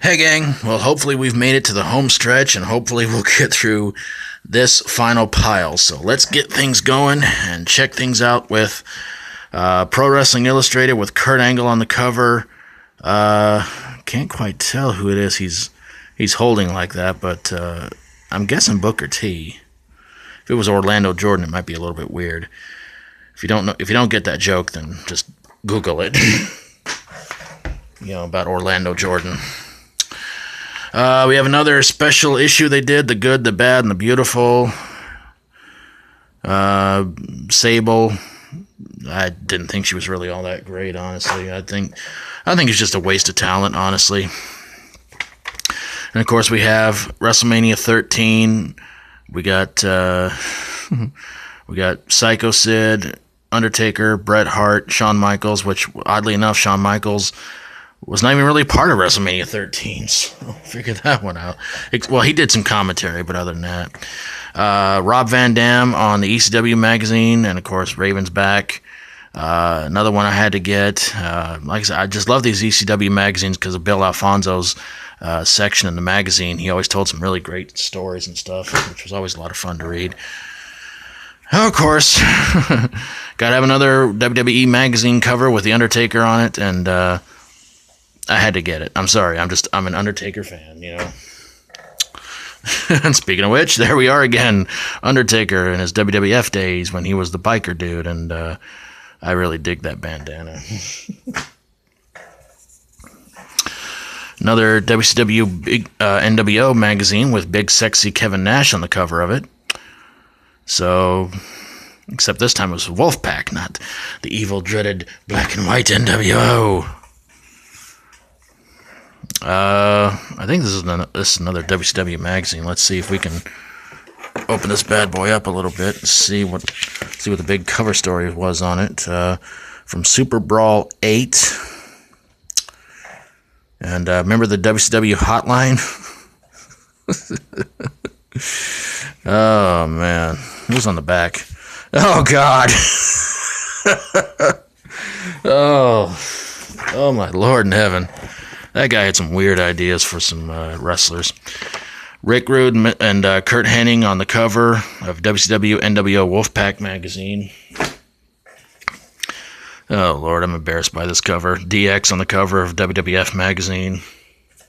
Hey gang, well hopefully we've made it to the home stretch and hopefully we'll get through this final pile. So let's get things going and check things out with Pro Wrestling Illustrated with Kurt Angle on the cover. Can't quite tell who it is he's holding like that, but I'm guessing Booker T. If it was Orlando Jordan, it might be a little bit weird. If you don't get that joke, then just Google it. About Orlando Jordan. We have another special issue they did, The Good, the Bad, and the Beautiful. Sable. I didn't think she was really all that great, honestly. I think it's just a waste of talent, honestly. And of course we have WrestleMania 13. We got Psycho Sid, Undertaker, Bret Hart, Shawn Michaels, which oddly enough Shawn Michaels was not even really part of WrestleMania 13, so figure that one out. Well, he did some commentary, but other than that. Rob Van Dam on the ECW magazine, and of course, Raven's back. Another one I had to get. Like I said, I just love these ECW magazines because of Bill Alfonso's section in the magazine. He always told some really great stories and stuff, which was always a lot of fun to read. Of course, gotta have another WWE magazine cover with The Undertaker on it, and I had to get it. I'm sorry. I'm an Undertaker fan, And speaking of which, there we are again. Undertaker in his WWF days when he was the biker dude, and I really dig that bandana. Another WCW NWO magazine with big sexy Kevin Nash on the cover of it. So, except this time it was Wolfpack, not the evil, dreaded black and white NWO. I think this is another WCW magazine. Let's see if we can open this bad boy up a little bit and see what the big cover story was on it. From Super Brawl 8. And remember the WCW hotline? Oh man, who's on the back? Oh God! Oh my Lord in heaven! That guy had some weird ideas for some wrestlers. Rick Rude and Kurt Hennig on the cover of WCW NWO Wolfpack magazine. Oh Lord, I'm embarrassed by this cover. DX on the cover of WWF magazine.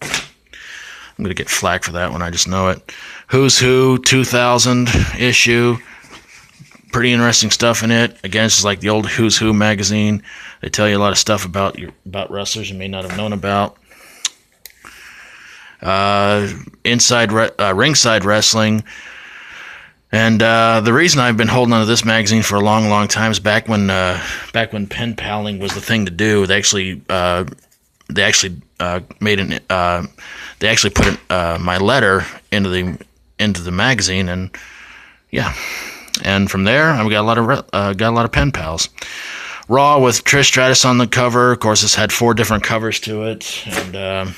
I'm going to get flack for that one, I just know it. Who's Who 2000 issue. Pretty interesting stuff in it. Again, it's just like the old Who's Who magazine. They tell you a lot of stuff about wrestlers you may not have known about. Ringside Wrestling. And the reason I've been holding on to this magazine for a long, long time is back when pen paling was the thing to do. They actually put my letter into the magazine, and yeah, and from there I got a lot of pen pals. Raw with Trish Stratus on the cover. Of course, this had 4 different covers to it, and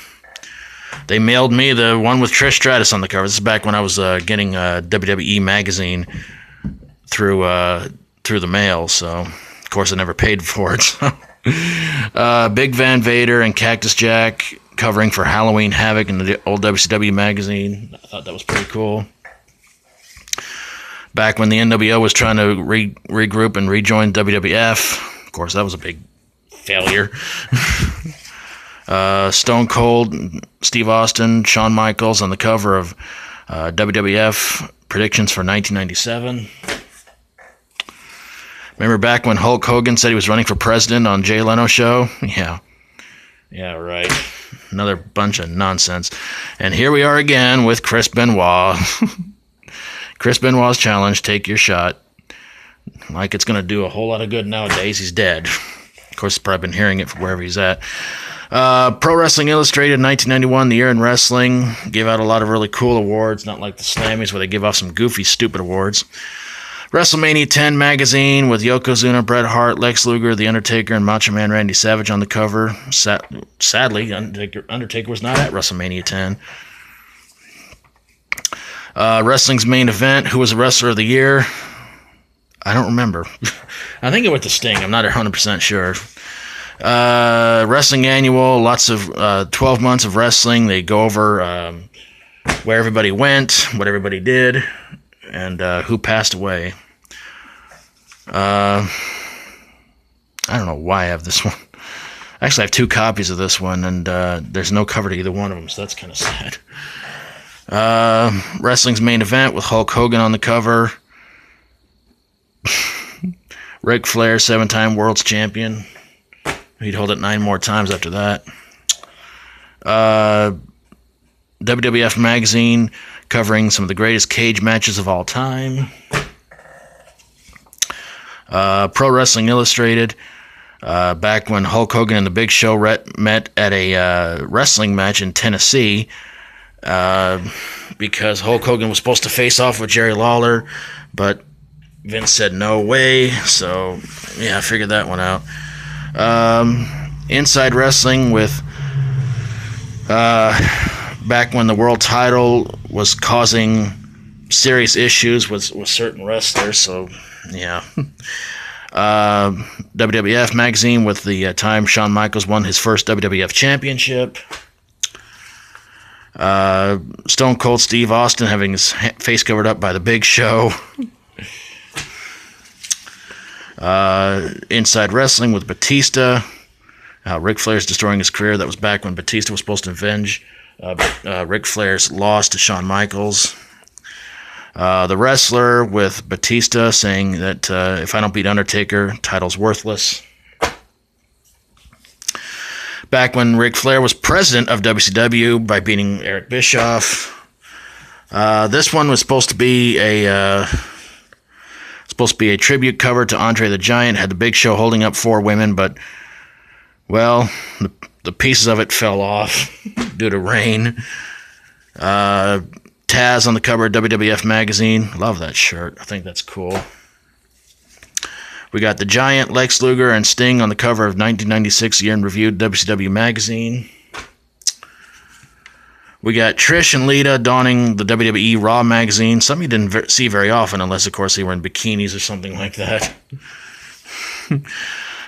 they mailed me the one with Trish Stratus on the cover. This is back when I was getting a WWE magazine through the mail, so of course I never paid for it. So. Big Van Vader and Cactus Jack covering for Halloween Havoc in the old WCW magazine. I thought that was pretty cool. Back when the NWO was trying to regroup and rejoin WWF. Of course, that was a big failure. Stone Cold, Steve Austin, Shawn Michaels on the cover of WWF predictions for 1997. Remember back when Hulk Hogan said he was running for president on Jay Leno's show? Yeah, right. Another bunch of nonsense. And here we are again with Chris Benoit. Chris Benoit's challenge, take your shot. Like it's going to do a whole lot of good nowadays. He's dead. Of course, he's probably been hearing it from wherever he's at. Pro Wrestling Illustrated 1991, The Year in Wrestling. Gave out a lot of really cool awards, not like the Slammies where they give off some goofy, stupid awards. WrestleMania 10 magazine with Yokozuna, Bret Hart, Lex Luger, The Undertaker, and Macho Man Randy Savage on the cover. Sadly, Undertaker was not at WrestleMania 10. Wrestling's main event, who was the wrestler of the year? I don't remember. I think it went to Sting. I'm not 100% sure. Wrestling Annual, lots of 12 months of wrestling. They go over where everybody went, what everybody did, and who passed away. I don't know why I have this one. Actually, I have 2 copies of this one, and there's no cover to either one of them, so that's kind of sad. Wrestling's Main Event with Hulk Hogan on the cover. Ric Flair, 7-time World's Champion. He'd hold it 9 more times after that. WWF Magazine covering some of the greatest cage matches of all time. Pro Wrestling Illustrated, back when Hulk Hogan and the Big Show met at a wrestling match in Tennessee, because Hulk Hogan was supposed to face off with Jerry Lawler, but Vince said no way, so yeah, I figured that one out. Inside Wrestling with back when the world title was causing serious issues with certain wrestlers, so yeah. WWF Magazine with the time Shawn Michaels won his first WWF Championship. Stone Cold Steve Austin having his face covered up by the Big Show. Inside Wrestling with Batista. Ric Flair's destroying his career. That was back when Batista was supposed to avenge Ric Flair's loss to Shawn Michaels. The Wrestler with Batista saying that if I don't beat Undertaker, title's worthless. Back when Ric Flair was president of WCW by beating Eric Bischoff. This one was supposed to be a tribute cover to Andre the Giant. Had the Big Show holding up 4 women, but well, the pieces of it fell off due to rain. Taz on the cover of WWF Magazine. Love that shirt. I think that's cool. We got the Giant, Lex Luger, and Sting on the cover of 1996 Year in Review WCW Magazine. We got Trish and Lita donning the WWE Raw Magazine. Something you didn't see very often, unless, of course, they were in bikinis or something like that.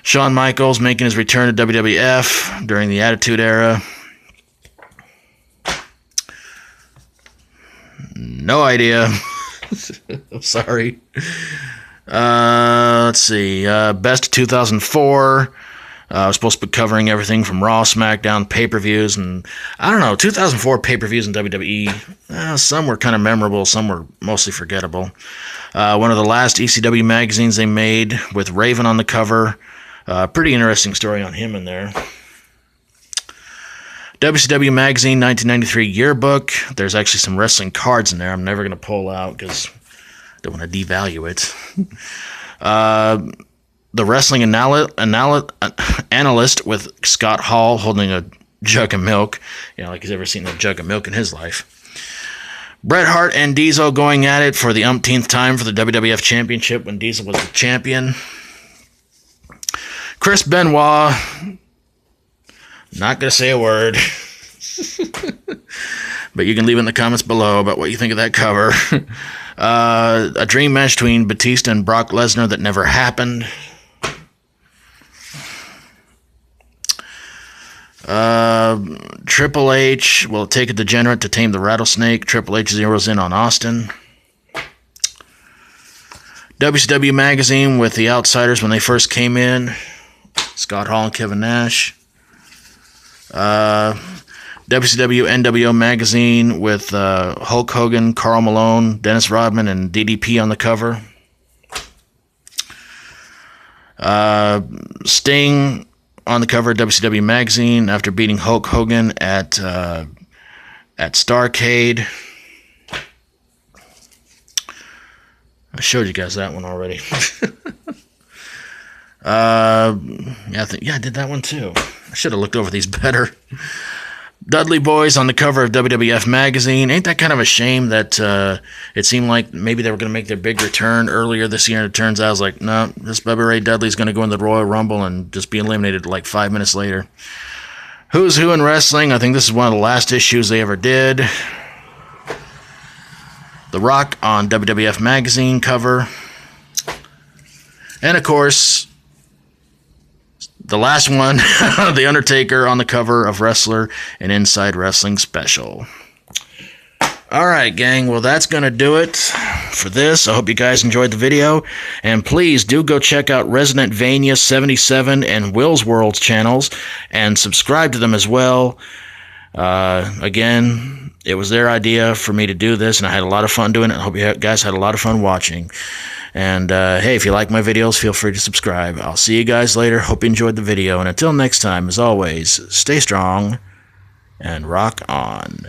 Shawn Michaels making his return to WWF during the Attitude Era. No idea. I'm sorry. Let's see. Best of 2004. I was supposed to be covering everything from Raw, SmackDown, pay-per-views, and I don't know, 2004 pay-per-views in WWE, some were kind of memorable, some were mostly forgettable. One of the last ECW magazines they made with Raven on the cover. Pretty interesting story on him in there. WCW Magazine 1993 yearbook. There's actually some wrestling cards in there I'm never going to pull out because I don't want to devalue it. The wrestling analyst with Scott Hall holding a jug of milk. You know, like he's ever seen a jug of milk in his life. Bret Hart and Diesel going at it for the umpteenth time for the WWF Championship when Diesel was the champion. Chris Benoit, not going to say a word, but you can leave it in the comments below about what you think of that cover. A dream match between Batista and Brock Lesnar that never happened. Triple H will take a degenerate to tame the rattlesnake. Triple H zeroes in on Austin. WCW Magazine with the Outsiders when they first came in. Scott Hall and Kevin Nash. WCW NWO Magazine with Hulk Hogan, Karl Malone, Dennis Rodman, and DDP on the cover. Sting on the cover of WCW Magazine after beating Hulk Hogan at Starrcade. I showed you guys that one already. I did that one too. I should have looked over these better. Dudley Boys on the cover of WWF Magazine. Ain't that kind of a shame that it seemed like maybe they were going to make their big return earlier this year, and it turns out I was like, no, this Bubba Ray Dudley's going to go in the Royal Rumble and just be eliminated like 5 minutes later. Who's Who in Wrestling. I think this is one of the last issues they ever did. The Rock on WWF Magazine cover. And, of course, the last one, The Undertaker on the cover of Wrestler and Inside Wrestling Special. Alright, gang, well, that's going to do it for this. I hope you guys enjoyed the video. And please do go check out Resident Vania 77 and Will's World's channels and subscribe to them as well. Again, it was their idea for me to do this, and I had a lot of fun doing it. I hope you guys had a lot of fun watching. And hey, if you like my videos, feel free to subscribe. I'll see you guys later. Hope you enjoyed the video. And until next time, as always, stay strong and rock on.